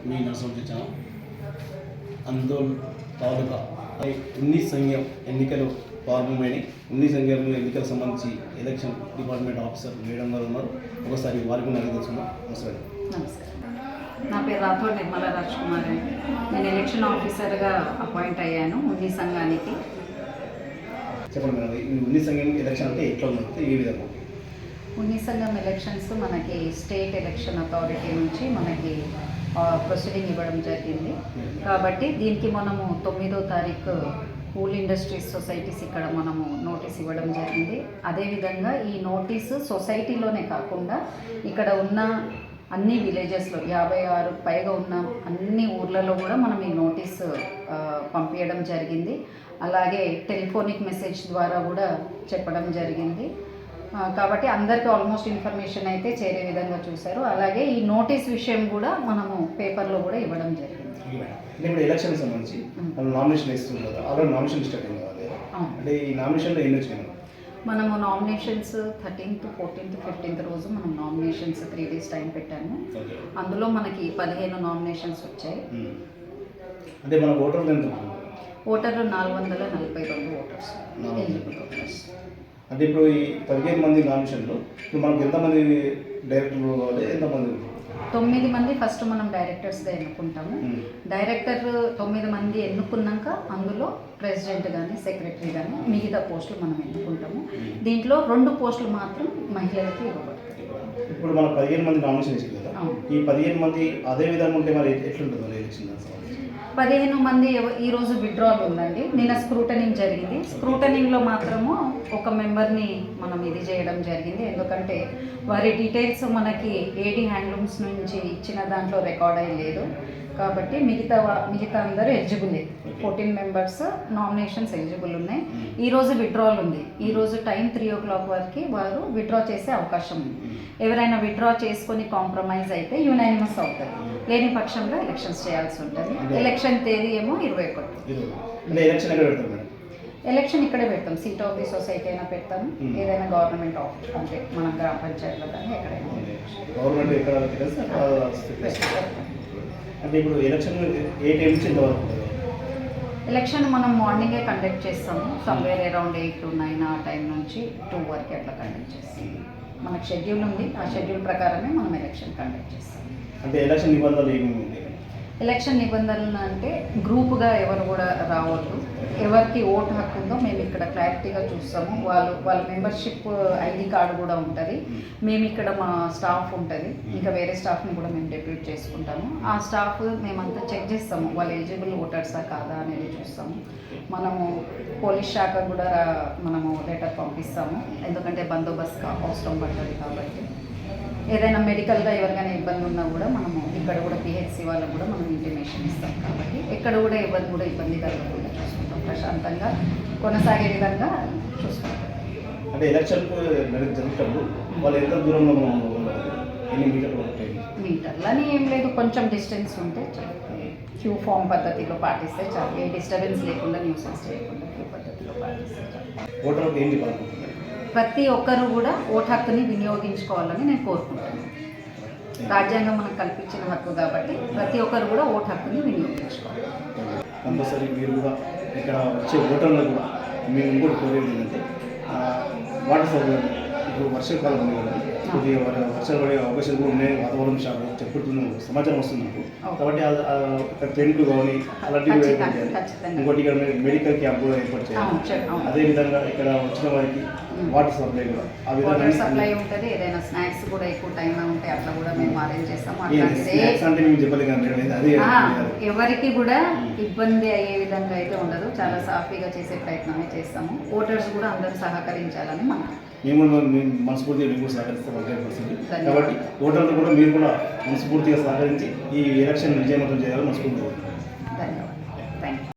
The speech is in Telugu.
మీ నరసింహ అందోల్ తాలూకా ఉన్ని సంఘం ఎన్నికలు ప్రారంభమైనవి. ఉన్ని సంఘంలో ఎన్నికలకు సంబంధించి ఎలక్షన్ డిపార్ట్మెంట్ ఆఫీసర్ మేడం గారు ఉన్నారు. ఒకసారి వారికి నాకు తెలుసుకున్నాం. నమస్కారం. నమస్కారం. నా పేరు రాథోడ్ నిర్మలా రాజ్ కుమార్ అండి. నేను ఎలక్షన్ ఆఫీసర్గా అపాయింట్ అయ్యాను ఉన్ని సంఘానికి. చెప్పండి మేడం, ఈ ఉన్ని సంఘం ఎలక్షన్ అంటే ఎట్లా ఉంటుంది, ఏ విధంగా? ఉన్ని సంఘం ఎలక్షన్స్ మనకి స్టేట్ ఎలక్షన్ అథారిటీ నుంచి మనకి ప్రొసీడింగ్ ఇవ్వడం జరిగింది. కాబట్టి దీనికి మనము 9వ తారీఖు పూల్ ఇండస్ట్రీస్ సొసైటీస్ ఇక్కడ మనము నోటీస్ ఇవ్వడం జరిగింది. అదేవిధంగా ఈ నోటీసు సొసైటీలోనే కాకుండా ఇక్కడ ఉన్న అన్ని విలేజెస్లో 56 పైగా ఉన్న అన్ని ఊర్లలో కూడా మనం ఈ నోటీసు పంపించడం జరిగింది. అలాగే టెలిఫోనిక్ మెసేజ్ ద్వారా కూడా చెప్పడం జరిగింది. కాబట్టి అందరికీ ఆల్మోస్ట్ ఇన్ఫర్మేషన్ అయితే చేరే విధంగా చూశారు. అలాగే ఈ నోటీస్ విషయం కూడా మనము పేపర్లో కూడా ఇవ్వడం జరిగింది. ఇప్పుడు ఎలక్షన్ సంబంధించి నామినేషన్ ఇస్తుంది కదా, ఆల్రెడీ నామినేషన్ స్టార్ట్ అయింది కదా, అంటే ఈ నామినేషన్లో ఎన్ని వచ్చినాయి? మనము నామినేషన్స్ 13th, 14th, 15th రోజు మనం నామినేషన్స్ 3 days టైం పెట్టాము. అందులో మనకి 15 నామినేషన్స్ వచ్చాయి. అంటే మన ఓటర్లు ఎంత? ఓటర్లు 442 ఓటర్స్ ఎలిజిబుల్ ఓటర్స్. అంటే ఇప్పుడు ఈ 15 మంది నామినేషన్లో ఇప్పుడు మనకు ఎంతమంది డైరెక్టర్లు కావాలి, ఎంతమంది? 9 మంది ఫస్ట్ మనం డైరెక్టర్స్గా ఎన్నుకుంటాము. డైరెక్టర్ 9 మంది ఎన్నుకున్నాక అందులో ప్రెసిడెంట్ కానీ సెక్రటరీ కానీ మిగతా పోస్టులు మనం ఎన్నుకుంటాము. దీంట్లో 2 పోస్టులు మాత్రం మహిళలకి ఇవ్వబడతాయి. ఇప్పుడు మనం 15 మంది నామినేషన్ ఇచ్చింది కదా, ఈ 15 మంది అదే విధంగా ఉంటే మరి ఎట్లుంటుంది ఎలక్షన్? 15 మంది ఈరోజు విత్డ్రాల్ ఉందండి. నిన్న స్క్రూటనింగ్ జరిగింది. స్క్రూటనింగ్లో మాత్రము ఒక మెంబర్ని మనం ఇది చేయడం జరిగింది. ఎందుకంటే వారి డీటెయిల్స్ మనకి ఏడీ హ్యాండ్లూమ్స్ నుంచి ఇచ్చిన దాంట్లో రికార్డ్ అయ్యి లేదు. కాబట్టి మిగతా అందరూ ఎలిజిబులే. 14 మెంబర్స్ నామినేషన్స్ ఎలిజిబుల్ ఉన్నాయి. ఈరోజు విత్డ్రాల్ ఉంది. ఈరోజు టైం 3 o'clock వరకు వారు విత్డ్రా చేసే అవకాశం ఉంది. ఎవరైనా విత్డ్రా చేసుకొని కాంప్రమైజ్ అయితే యునానిమస్ అవుతుంది. లేని పక్షంలో ఎలక్షన్స్ చేయాల్సి ఉంటుంది. ఎలక్షన్ తేదీ ఏమో 21. ఎలక్షన్ ఇక్కడే పెడతాం. సీట్ ఆఫ్ ది సొసైటీ అయినా పెడతాము, ఏదైనా గవర్నమెంట్ ఆఫీస్ అంటే మన గ్రామ పంచాయతీలో కానీ ఎక్కడైనా. అంటే ఇప్పుడు ఎలక్షన్ ఏ టైం నుంచి ఎంతవరకు? ఎలక్షన్ మనం మార్నింగే కండక్ట్ చేస్తాము. సమ్వేర్ అరౌండ్ 8 to 9 ఆ టైం నుంచి 2 వరకు అట్లా కండక్ట్ చేస్తాం. మనకు షెడ్యూల్ ఉంది. ఆ షెడ్యూల్ ప్రకారమే మనం ఎలక్షన్ కండక్ట్ చేస్తాం. అంటే ఎలక్షన్ నిబంధనలు ఏమేమి ఉంది? ఎలక్షన్ నిబంధనలు అంటే గ్రూప్గా ఎవరు కూడా రావద్దు. ఎవరికి ఓటు హక్కు ఉందో మేము ఇక్కడ క్లారిటీగా చూస్తాము. వాళ్ళ మెంబర్షిప్ ఐడి కార్డు కూడా ఉంటుంది. మేము ఇక్కడ మా స్టాఫ్ ఉంటుంది. ఇంకా వేరే స్టాఫ్ని కూడా మేము డెప్యూట్ చేసుకుంటాము. ఆ స్టాఫ్ మేమంతా చెక్ చేస్తాము వాళ్ళు ఎలిజిబుల్ ఓటర్సా కాదా అనేది చూస్తాము. మనము పోలీస్ శాఖ కూడా మనము లెటర్ పంపిస్తాము. ఎందుకంటే బందోబస్తు అవసరం పడుతుంది. కాబట్టి ఏదైనా మెడికల్గా ఎవరికైనా ఇబ్బంది ఉన్నా కూడా మనము ఇక్కడ కూడా పిహెచ్సి వాళ్ళకు కూడా మనం ఇంటిమేషన్ ఇస్తాం. కాబట్టి ఎక్కడ కూడా ఇబ్బంది కలగకుండా చూసుకుంటాం. ప్రశాంతంగా కొనసాగే విధంగా చూసుకుంటాం. అంటే ఎలక్షన్కు జరుగుతున్నప్పుడు వాళ్ళు ఎంత దూరంలో ఎన్ని మీటర్లని ఏం లేదు, కొంచెం డిస్టెన్స్ ఉంటే చాలు. క్యూ ఫామ్ పద్ధతిలో పాటిస్తే చాలు. ఏ డిస్టర్బెన్స్ లేకుండా, న్యూసెన్స్ చేయకుండా క్యూ పద్ధతిలో పాటిస్తే చాలు. ఓటర్లకు ఏం చెప్పాలి? ప్రతి ఒక్కరూ కూడా ఓటు హక్కుని వినియోగించుకోవాలని నేను కోరుకుంటున్నాను. రాజ్యాంగం మనకు కల్పించిన హక్కు కాబట్టి ప్రతి ఒక్కరు కూడా ఓటు హక్కుని వినియోగించుకోవాలి. కంపల్సరీ మీరు కూడా ఇక్కడ వచ్చే ఓటర్లు కూడా మేము ఇంకోటి కోరేది ఏంటంటే వాటర్ సౌకర్యం. ఇప్పుడు వర్షాకాలం ఉంది కదా, కొద్దిగా వర్షాలు పడే అవకాశాలు కూడా ఉన్నాయి. వాతావరణ శాఖ చెప్పుతున్న సమాచారం వస్తుంది నాకు. కాబట్టి టెంట్లు కానీ అలాంటివి ఇంకోటి ఇక్కడ మెడికల్ క్యాంప్ కూడా ఏర్పాటు చేయాలి. అదేవిధంగా ఇక్కడ వచ్చిన వారికి వాటర్ సప్లై కూడా వాటర్ సప్లై ఉంటుంది. ఏదైనా స్నాక్స్ కూడా ఎక్కువ టైం ఉంటే అట్లా కూడా మేము అరేంజ్ చేస్తాము. అంటే మేము చెప్పలేదు, ఎవరికి కూడా ఇబ్బంది అయ్యే విధంగా అయితే ఉండదు. చాలా సాఫీగా చేసే ప్రయత్నమే చేస్తాము. ఓటర్స్ కూడా అందరూ సహకరించాలని మనం మేము మనస్ఫూర్తిగా మేము కూడా సహకరిస్తాం. కాబట్టి ఓటర్లు కూడా మీరు కూడా మనస్ఫూర్తిగా సహకరించి ఈ ఎలక్షన్ విజయవంతం చేయాలని మనస్ఫూర్తిగా. ధన్యవాదాలు.